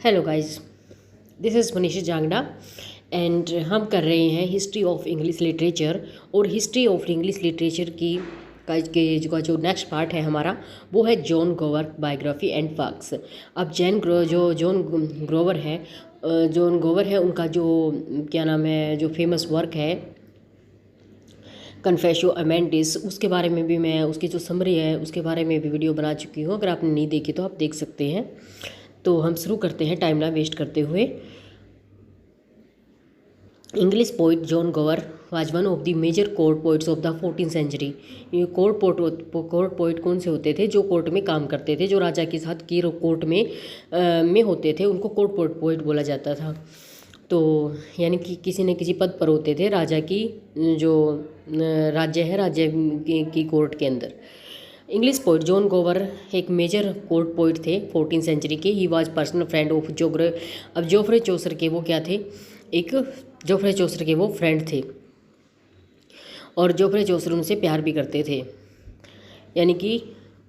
Hello guys, this is Manisha Jangra and हम कर रहे हैं हिस्ट्री ऑफ इंग्लिश लिटरेचर। और हिस्ट्री ऑफ इंग्लिश लिटरेचर की का जो नेक्स्ट पार्ट है हमारा, वो है जॉन गोवर बायोग्राफी एंड वर्क्स। अब जॉन गोवर है उनका जो क्या नाम है, जो फेमस वर्क है कन्फेशो अमेंडिस, उसके बारे में भी मैं, उसकी जो समरी है उसके बारे में भी वीडियो बना चुकी हूँ। अगर आपने नहीं देखी तो आप देख सकते हैं। तो हम शुरू करते हैं टाइम ना वेस्ट करते हुए। English poet John Gower was one of the major court poets of the 14th century. ये कोर्ट पोइट कौन से होते थे? जो कोर्ट में काम करते थे, जो राजा के साथ की कोर्ट में होते थे, उनको कोर्ट पोइट बोला जाता था। तो यानी कि किसी न किसी पद पर होते थे राजा की, जो राज्य है, राज्य की कोर्ट के अंदर। इंग्लिश पोइट जॉन गोवर एक मेजर कोर्ट पोइट थे 14th सेंचुरी के। He was personal friend of Geoffrey Chaucer के वो क्या थे? एक जोफ्रे चौसर के वो फ्रेंड थे और जोफ्रे चौसर उनसे प्यार भी करते थे, यानी कि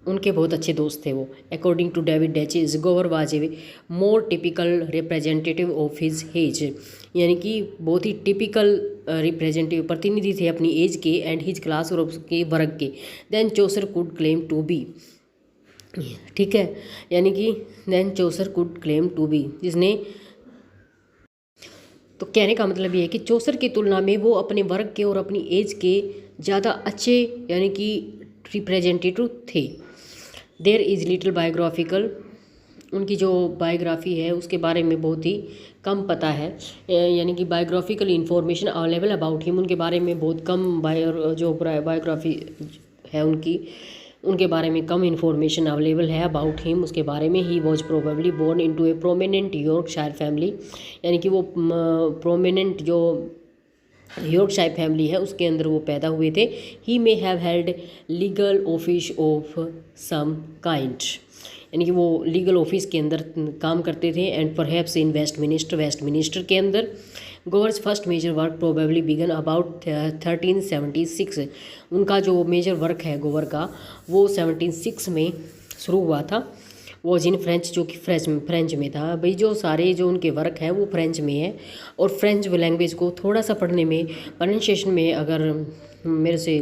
उनके बहुत अच्छे दोस्त थे वो। अकॉर्डिंग टू डेविड डैचिस, गोवर was a more typical representative of his age, यानी कि बहुत ही टिपिकल रिप्रेजेंटेटिव प्रतिनिधि थे अपनी एज के एंड हिज क्लास और उसके वर्ग के। Then Chaucer could claim to be, ठीक है, यानी कि then Chaucer could claim to be, जिसने, तो कहने का मतलब ये है कि चौसर की तुलना में वो अपने वर्ग के और अपनी एज के ज़्यादा अच्छे यानी कि रिप्रेजेंटेटिव थे। देयर इज़ लिटिल बायोग्राफिकल, उनकी जो बायोग्राफी है उसके बारे में बहुत ही कम पता है, यानी कि biographical information available about him, उनके बारे में बहुत कम बायोग्राफी है उनके बारे में कम इंफॉर्मेशन अवेलेबल है अबाउट हिम, उसके बारे में। He was probably born into a prominent Yorkshire family, यानी कि वो प्रोमिनेंट जो यॉर्कशायर फैमिली है उसके अंदर वो पैदा हुए थे। He may have held legal office of some kind, यानी कि वो लीगल ऑफिस के अंदर काम करते थे। एंड परहैप्स इन वेस्टमिनिस्टर के अंदर। Gower's first major work probably began about 1376, उनका जो मेजर वर्क है गोवर का वो 1706 में शुरू हुआ था। वो जिन फ्रेंच, जो कि फ्रेंच में था। भाई जो सारे जो उनके वर्क हैं वो फ्रेंच में है, और फ्रेंच लैंग्वेज को थोड़ा सा पढ़ने में, प्रोनाउंसिएशन में अगर मेरे से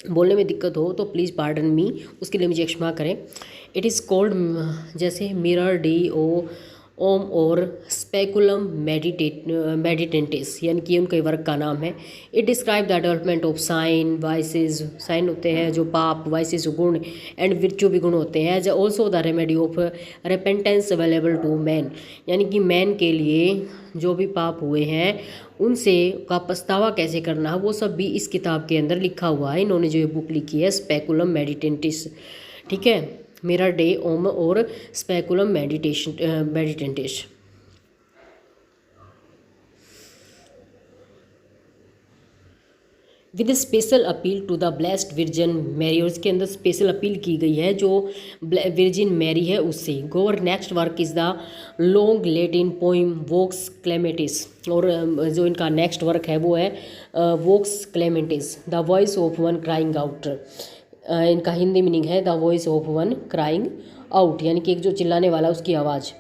बोलने में दिक्कत हो तो प्लीज़ पार्डन मी, उसके लिए मुझे क्षमा करें। इट इज़ कॉल्ड, जैसे मिरर डी ओ ओम और स्पेकुलम मेडिटेंटिस, यानी कि उनके वर्क का नाम है। It describe the development of sign vices, sign होते हैं जो पाप, वाइसेस गुण, एंड विर्चू भी गुण होते हैं। As also the remedy of repentance available to man, यानी कि मैन के लिए जो भी पाप हुए हैं उनसे का पछतावा कैसे करना है वो सब भी इस किताब के अंदर लिखा हुआ है। इन्होंने जो ये बुक लिखी है स्पेकुलम मेडिटेंटिस, ठीक है, मिरर डे ओम और speculum meditantis. With special appeal to the blessed virgin Mary, और इसके अंदर स्पेशल अपील की गई है जो वर्जिन मैरी है उससे। गोवर next work is the long Latin poem Woakes clematis, और जो इनका नेक्स्ट वर्क है वो है Woakes clematis, the voice of one crying out. इनका हिंदी मीनिंग है the voice of one crying out, यानी कि एक जो चिल्लाने वाला उसकी आवाज़,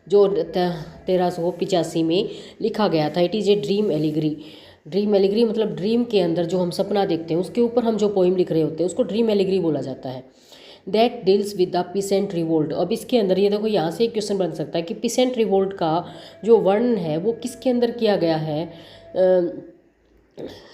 जो 1385 में लिखा गया था। It is a dream allegory, dream allegory मतलब ड्रीम के अंदर जो हम सपना देखते हैं उसके ऊपर हम जो पोइम लिख रहे होते हैं उसको ड्रीम एलिगरी बोला जाता है। That deals with the pheasant revolt. अब इसके अंदर ये देखो, यहाँ से एक क्वेश्चन बन सकता है कि पीसेंट रिवोल्ट का जो वर्णन है वो किसके अंदर किया गया है,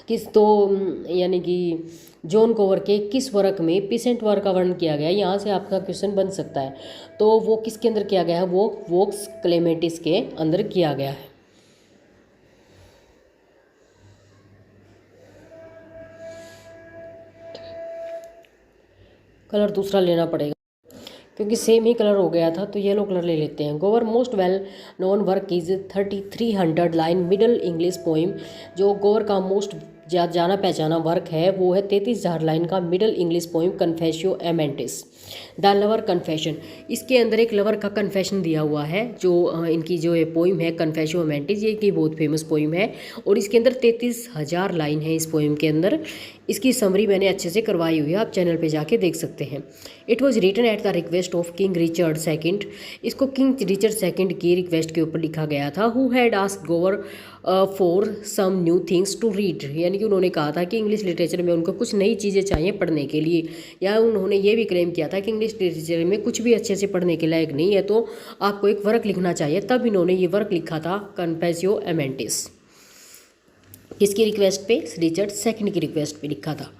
किस, तो यानी कि जॉन गोवर के किस वर्क में पीसेंट वर्क का वर्णन किया गया है, यहाँ से आपका क्वेश्चन बन सकता है। तो वो किसके अंदर किया गया है? वो वोक्स क्लेमेटिस के अंदर किया गया है। कलर दूसरा लेना पड़ेगा क्योंकि सेम ही कलर हो गया था, तो येलो कलर ले लेते हैं। गोवर most well known work is 3300 line middle English poem, जो गोवर का मोस्ट जाना पहचाना वर्क है वो है 33,000 लाइन का middle English poem Confessio Amantis. The lover confession, इसके अंदर एक लवर का कन्फेशन दिया हुआ है। जो इनकी जो ये पोइम है कन्फेशो रोमांटिस, ये की बहुत फेमस पोइम है और इसके अंदर 33,000 लाइन है इस पोइम के अंदर। इसकी समरी मैंने अच्छे से करवाई हुई है, आप चैनल पे जाके देख सकते हैं। It was written at the request of king Richard second, इसको किंग रिचर्ड सेकंड की रिक्वेस्ट के ऊपर लिखा गया था। Who had asked Gower for some new things to read, यानी कि उन्होंने कहा था कि इंग्लिश लिटरेचर में उनको कुछ नई चीज़ें चाहिए पढ़ने के लिए, या उन्होंने ये भी क्लेम किया था कि इंग्लिश लिटरेचर में कुछ भी अच्छे से पढ़ने के लायक नहीं है, तो आपको एक वर्क लिखना चाहिए। तब इन्होंने ये वर्क लिखा था कन्फेसियो एमेंटिस। किसकी रिक्वेस्ट पे? रिचर्ड सेकंड की रिक्वेस्ट पे लिखा था।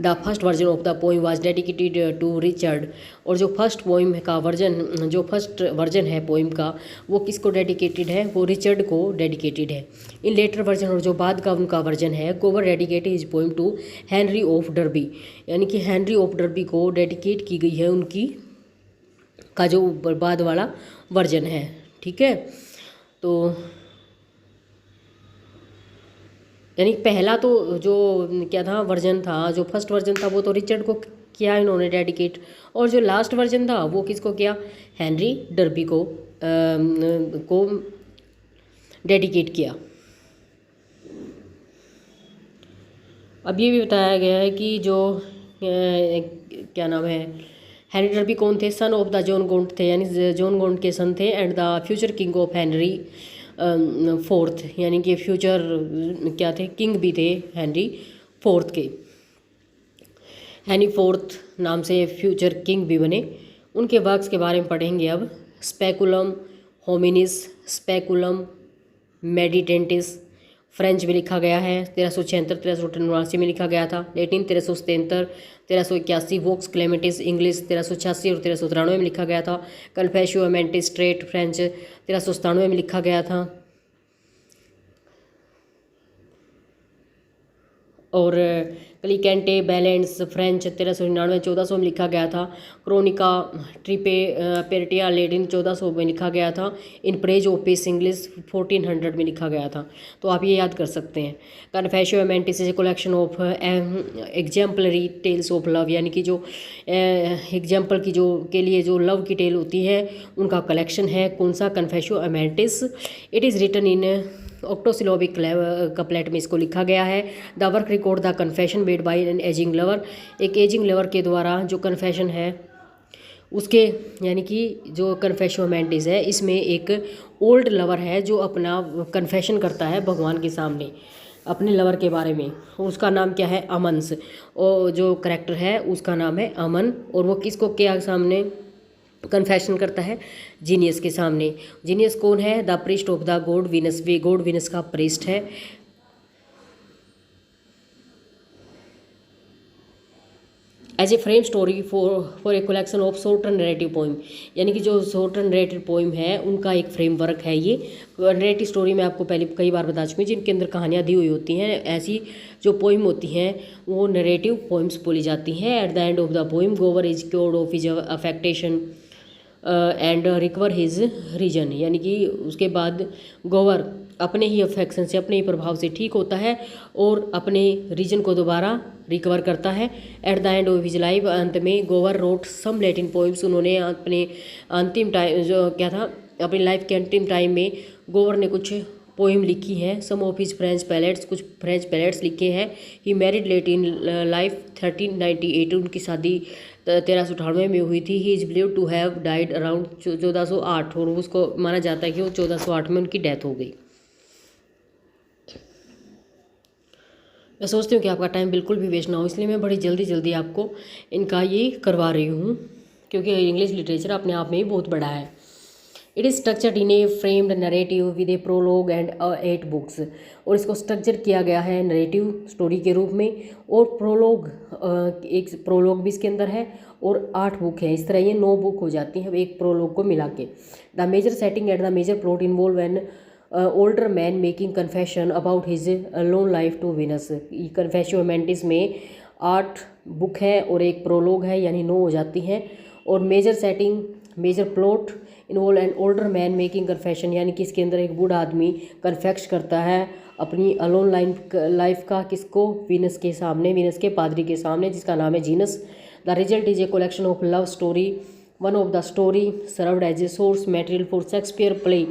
The first version of the poem was dedicated to Richard, और जो फर्स्ट पोइम का वर्जन, जो फर्स्ट वर्जन है पोइम का, वो किसको डेडिकेटेड है? वो रिचर्ड को डेडिकेटेड है। इन लेटर वर्जन, और जो बाद का उनका वर्जन है, Gower dedicated his poem to Henry of Derby, यानी कि हेनरी ऑफ डर्बी को डेडिकेट की गई है उनकी का जो बाद वाला वर्जन है। ठीक है, तो यानी पहला तो जो क्या था वर्जन था, जो फर्स्ट वर्जन था, वो तो रिचर्ड को किया इन्होंने डेडिकेट, और जो लास्ट वर्जन था वो किसको किया? हेनरी डर्बी को डेडिकेट किया। अब ये भी बताया गया है कि जो क्या नाम है, हेनरी डर्बी कौन थे? सन ऑफ द जॉन गोंट थे, यानी जॉन गोंट के सन थे, and the future king of Henry fourth, यानी कि फ्यूचर क्या थे? किंग भी थे हेनरी फोर्थ के। हेनरी फोर्थ नाम से फ्यूचर किंग भी बने। उनके वर्क्स के बारे में पढ़ेंगे अब। स्पेकुलम होमिनिस, स्पेकुलम मेडिटेंटिस, फ्रेंच में लिखा गया है 1376, 1389 में लिखा गया था। लेटिन 1377, 1381, वोक्स क्लेमेटिस इंग्लिश 1386 और 1393 में लिखा गया था। कन्फेशियो एमेंटिस स्ट्रेट फ्रेंच 1397 में लिखा गया था। और क्लिकेंटे बैलेंस फ्रेंच 1399, 1400 में लिखा गया था। क्रोनिका ट्रिपे पेरटिया लेडिन 1400 में लिखा गया था। In praise of peace English 1400 में लिखा गया था। तो आप ये याद कर सकते हैं। Confessio Amantis is collection of exemplary tales of love, यानी कि जो एग्जाम्पल की जो के लिए जो लव की टेल होती है उनका कलेक्शन है। कौन सा? Confessio Amantis. It is written in octosyllabic couplet में इसको लिखा गया है। The work record the confession made by an aging lover, एक एजिंग लवर के द्वारा जो कन्फेशन है उसके, यानी कि जो कन्फेशो रोमांटिस है, इसमें एक ओल्ड लवर है जो अपना कन्फेशन करता है भगवान के सामने अपने लवर के बारे में। उसका नाम क्या है? अमन्स, और जो करैक्टर है उसका नाम है अमन, और वो किसको क्या सामने कन्फेशन करता है? जीनियस के सामने। जीनियस कौन है? The priest of the god Venus, वे गॉड वीनस का प्रीस्ट है। As a frame story for a collection of short narrative poem, यानी कि जो शॉर्ट नरेटिव पोइम है उनका एक फ्रेमवर्क है ये। नरेटिव स्टोरी मैं आपको पहले कई बार बता चुकी हूँ, जिनके अंदर कहानियाँ दी हुई होती हैं। ऐसी जो पोइम होती हैं वो नरेटिव पोइम्स बोली जाती हैं। At the end of the poem Gower is cured of his affectation and recover his reason, यानी कि उसके बाद गोवर अपने ही अफेक्शन से, अपने ही प्रभाव से ठीक होता है और अपने रीजन को दोबारा रिकवर करता है। Eight the end of his life, अंत में गोवर रोट सम लैटिन पोइम्स, उन्होंने अपने अंतिम टाइम जो क्या था अपनी लाइफ के अंतिम टाइम में गोवर ने कुछ पोइम लिखी है। Some of his French ballades, कुछ फ्रेंच पैलेट्स लिखे हैं। He married late in life 1398, उनकी शादी 1398 में हुई थी। He is believe to have died around 1408, और उसको माना जाता है कि वो 1408 में उनकी डेथ हो गई। मैं सोचती हूँ कि आपका टाइम बिल्कुल भी वेस्ट ना हो, इसलिए मैं बड़ी जल्दी आपको इनका ये करवा रही हूँ, क्योंकि इंग्लिश लिटरेचर अपने आप में ही बहुत बड़ा है। It is structured in a framed narrative with a prologue and 8 books, और इसको स्ट्रक्चर किया गया है नरेटिव स्टोरी के रूप में, और प्रोलॉग एक प्रोलॉग भी इसके अंदर है, और 8 बुक है। इस तरह ये 9 बुक हो जाती हैं एक प्रोलॉग को मिला के। The major setting and the major plot involve an older man making confession about his lone life to Venus. Confessio Amantis में 8 बुक है और एक प्रोलॉग है, यानी 9 हो जाती हैं। और major setting, major plot involve an older man making confession, यानी कि इसके अंदर एक बूढ़ा आदमी कन्फेक्श करता है अपनी अलोन लाइफ का, किसको? वीनस के सामने, वीनस के पादरी के सामने, जिसका नाम है Genius. The result is a collection of love story, one of the story served as a source material for Shakespeare play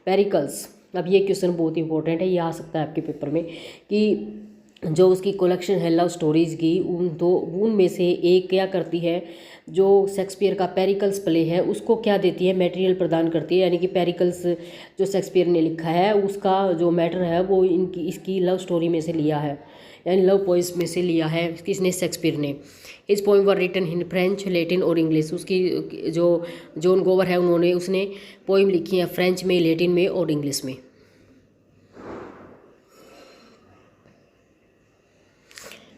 Pericles. अब ये क्वेश्चन बहुत इंपॉर्टेंट है, ये आ सकता है आपके पेपर में कि जो उसकी कलेक्शन है लव स्टोरीज़ की, उनमें से एक क्या करती है, जो शेक्सपियर का पेरिकल्स प्ले है उसको क्या देती है, मटेरियल प्रदान करती है। यानी कि पेरिकल्स जो शेक्सपियर ने लिखा है उसका जो मैटर है वो इसकी लव स्टोरी में से लिया है, यानी लव पोइस में से लिया है। किसने, शेक्सपियर ने। His poem were written in French, Latin और इंग्लिश। उसकी जो जॉन गोवर है उसने पोइम लिखी है फ्रेंच में, लैटिन में और इंग्लिश में।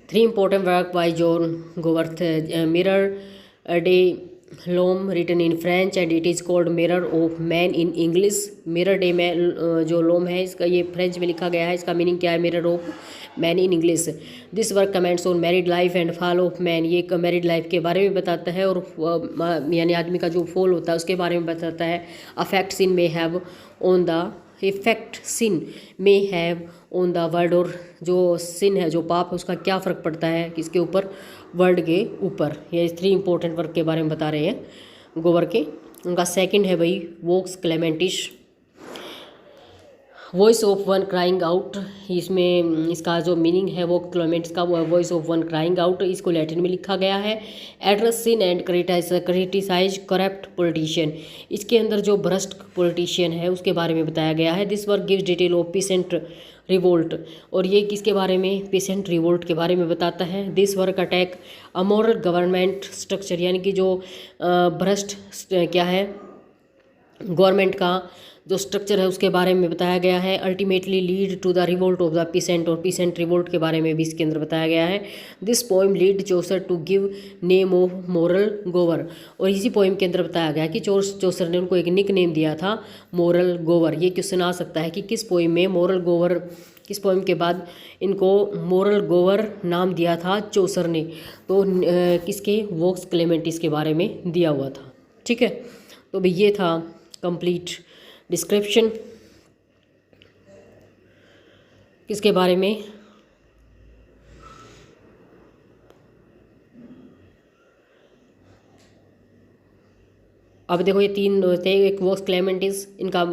Three important work by John Goworth, Mirror de L'Homme written in French and it is called Mirror of Man in English। Mirror de में जो लोम है इसका ये फ्रेंच में लिखा गया है, इसका मीनिंग क्या है, mirror of man in English. This work comments on married life and fall of man. ये मैरिड लाइफ के बारे में बताता है और यानी आदमी का जो फॉल होता है उसके बारे में बताता है। अफेक्ट सिन में हैव ऑन द इफेक्ट सिन में हैव ऑन द वर्ल्ड, और जो सिन है, जो पाप है, उसका क्या फ़र्क पड़ता है किसके ऊपर, वर्ल्ड के ऊपर। ये 3 इंपॉर्टेंट वर्क के बारे में बता रहे हैं गोवर के। उनका सेकंड है भाई Vox Clamantis, voice of one crying out. इसमें इसका जो मीनिंग है वो क्लेमेंट्स का voice of one crying out, इसको लैटिन में लिखा गया है। Address sin and criticise corrupt politician. इसके अंदर जो भ्रष्ट पॉलिटिशियन है उसके बारे में बताया गया है। This work gives detail of pheasant revolt, और ये किसके बारे में, पीसेंट रिवोल्ट के बारे में बताता है। This work attack amoral government structure, यानी कि जो भ्रष्ट क्या है गवर्नमेंट का जो स्ट्रक्चर है उसके बारे में बताया गया है। Ultimately lead to the revolt of the peasant, और पीसेंट रिवोल्ट के बारे में भी इसके अंदर बताया गया है। This poem lead Chaucer to give name of moral Gower, और इसी पोइम के अंदर बताया गया कि चौसर ने उनको एक निक नेम दिया था मोरल गोवर। ये क्वेश्चन आ सकता है कि किस पोइम में मोरल गोवर, किस पोइम के बाद इनको मोरल गोवर नाम दिया था चौसर ने, तो किसके, वोक्स क्लेमेंटिस के बारे में दिया हुआ था। ठीक है, तो भाई ये था कंप्लीट डिस्क्रिप्शन किसके बारे में, अब देखो ये 3 थे, एक वोक्स क्लेमेंटिस इनका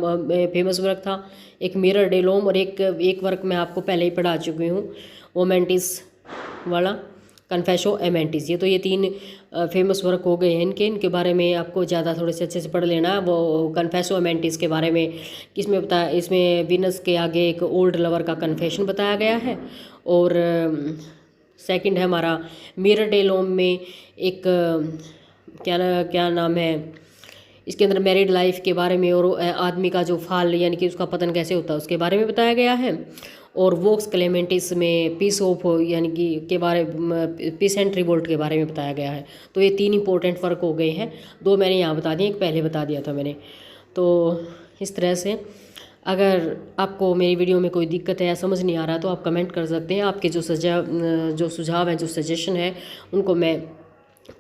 फेमस वर्क था, एक मिरर डे लोम, और एक वर्क मैं आपको पहले ही पढ़ा चुकी हूँ ओमेंटिस वाला, कन्फेशो एमेंटिस। ये तो ये 3 फेमस वर्क हो गए हैं इनके बारे में आपको ज़्यादा थोड़े से अच्छे से पढ़ लेना। वो कन्फेशो एमेंटिस के बारे में किसमें बताया, इसमें वीनस के आगे एक ओल्ड लवर का कन्फेशन बताया गया है, और सेकंड है हमारा मिरर डे लोम में एक क्या नाम है, इसके अंदर मैरिड लाइफ के बारे में और आदमी का जो फाल यानी कि उसका पतन कैसे होता है उसके बारे में बताया गया है। और वोक्स क्लेमेंटिस में पीस ऑफ यानी कि के बारे पीस एंड रिवोल्ट के बारे में बताया गया है। तो ये 3 इंपॉर्टेंट फ़र्क हो गए हैं, 2 मैंने यहाँ बता दिए, एक पहले बता दिया था मैंने। तो इस तरह से अगर आपको मेरी वीडियो में कोई दिक्कत है या समझ नहीं आ रहा तो आप कमेंट कर सकते हैं। आपके जो सुझाव हैं, जो सजेशन है, उनको मैं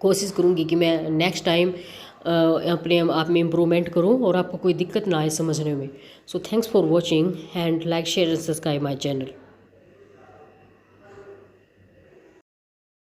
कोशिश करूँगी कि मैं नेक्स्ट टाइम अपने आप में इम्प्रूवमेंट करूं और आपको कोई दिक्कत ना आए समझने में। So thanks for watching and like share and subscribe my channel.